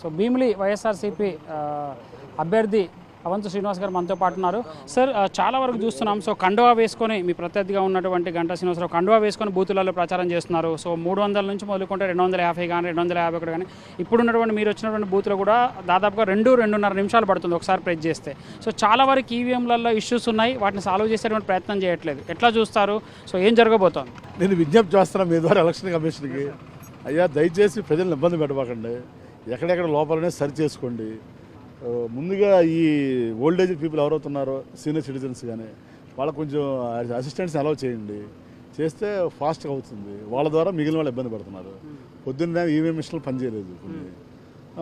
So Bheemili YSRCP అభ్యర్థి అవంతు శ్రీనివాస్ గారు మనతో పాటు ఉన్నారు. సార్, చాలా వరకు చూస్తున్నాం. సో కండువా వేసుకొని మీ ప్రత్యర్థిగా ఉన్నటువంటి గంటా శ్రీనివాసరావు కండువా వేసుకొని బూతులలో ప్రచారం చేస్తున్నారు. సో 300 నుంచి మొదలుకుంటే 250 కానీ 251 కానీ ఇప్పుడున్నటువంటి మీరు వచ్చినటువంటి బూతులు కూడా దాదాపుగా 2-2.5 నిమిషాలు పడుతుంది ఒకసారి ప్రెస్ చేస్తే. సో చాలా వరకు ఈవీఎంలలో ఇష్యూస్ ఉన్నాయి, వాటిని సాల్వ్ చేసేటువంటి ప్రయత్నం చేయట్లేదు. ఎట్లా చూస్తారు? సో ఏం జరగబోతోంది? నేను విజ్ఞప్తి చేస్తున్నా మీ ద్వారా ఎలక్షన్ కమిషన్కి, అయ్యా దయచేసి ప్రజలను ఇబ్బంది పెట్టబాకండి, ఎక్కడెక్కడ లోపాలనే సరి చేసుకోండి. ముందుగా ఈ ఓల్డ్ ఏజ్ పీపుల్ ఎవరవుతున్నారో సీనియర్ సిటిజన్స్ కానీ వాళ్ళకు కొంచెం అసిస్టెంట్స్ అలౌ చేయండి, చేస్తే ఫాస్ట్గా అవుతుంది. వాళ్ళ ద్వారా మిగిలిన వాళ్ళు ఇబ్బంది పడుతున్నారు. పొద్దున్న ఈవీఎం మిషన్లు పనిచేయలేదు, కొన్ని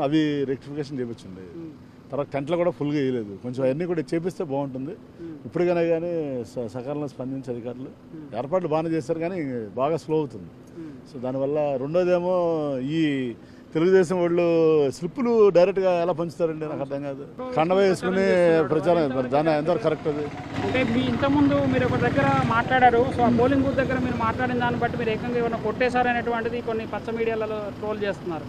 అవి రెక్టిఫికేషన్ చేయించండి. తర్వాత టెంట్లో కూడా ఫుల్గా వేయలేదు, కొంచెం అవన్నీ కూడా చేపిస్తే బాగుంటుంది. ఇప్పటికైనా కానీ సకాలంలో స్పందించే అధికారులు ఏర్పాట్లు బాగానే చేస్తారు, కానీ బాగా స్లో అవుతుంది. సో దానివల్ల రెండోదేమో ఈ తెలుగుదేశం వాళ్ళు స్లిప్పులు డైరెక్ట్గా ఎలా పంచుతారండి, నాకు అర్థం కాదు. కండవ వేసుకుని ప్రచారం, దాని ఎంతవరకు కరెక్ట్ అది? అంటే మీ ఇంతకుముందు మీరు ఒక దగ్గర మాట్లాడారు. సో ఆ పోలింగ్ బూత్ దగ్గర మీరు మాట్లాడిన దాన్ని బట్టి మీరు ఏకంగా ఏమైనా కొట్టేశారనేటువంటిది కొన్ని పచ్చ మీడియాలలో ట్రోల్ చేస్తున్నారు.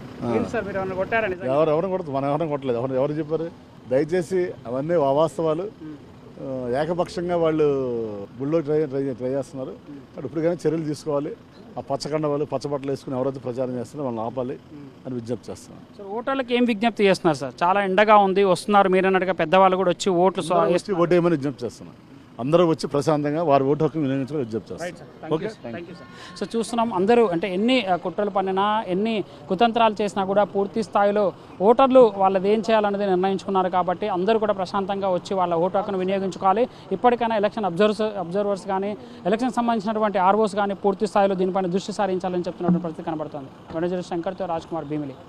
సార్ మీరు ఏమైనా కొట్టారని? ఎవరిని కొడుతుంది, మనం ఎవరైనా కొట్టలేదు. ఎవరు చెప్పారు? దయచేసి అవన్నీ అవాస్తవాలు. ఏకపక్షంగా వాళ్ళు గుళ్ళో ట్రై చేస్తున్నారు. ఇప్పుడు కానీ చర్యలు తీసుకోవాలి. ఆ పచ్చకండవాళ్ళు పచ్చబట్టలు వేసుకుని ఎవరైతే ప్రచారం చేస్తున్నారో వాళ్ళని ఆపాలి అని విజ్ఞప్తి చేస్తున్నాను. సార్, ఓటర్లకు ఏం విజ్ఞప్తి చేస్తున్నారు సార్? చాలా ఎండగా ఉంది, వస్తున్నారు మీరు అన్నట్టుగా పెద్దవాళ్ళు కూడా వచ్చి ఓటేయమని విజ్ఞప్తి చేస్తున్నాను. అందరూ వచ్చి ప్రశాంతంగా వారి ఓటు హక్కు వినియోగించుకొని విజ్ఞప్తి చేస్తారు. ఓకే, సో చూస్తున్నాం అందరూ అంటే ఎన్ని కుట్రలు పన్నినా ఎన్ని కుతంత్రాలు చేసినా కూడా పూర్తి స్థాయిలో ఓటర్లు వాళ్ళది ఏం చేయాలన్నది నిర్ణయించుకున్నారు. కాబట్టి అందరూ కూడా ప్రశాంతంగా వచ్చి వాళ్ళ ఓటు హక్కును వినియోగించుకోవాలి. ఇప్పటికైనా ఎలక్షన్ అబ్జర్వర్స్ కానీ ఎలక్షన్ సంబంధించినటువంటి ఆర్ఓస్ కానీ పూర్తి స్థాయిలో దీనిపైన దృష్టి సారించాలని చెప్తున్నటువంటి పరిస్థితి కనబడుతుంది. గణేశ్వర శంకర్తో రాజ్ కుమార్, భీమిలి.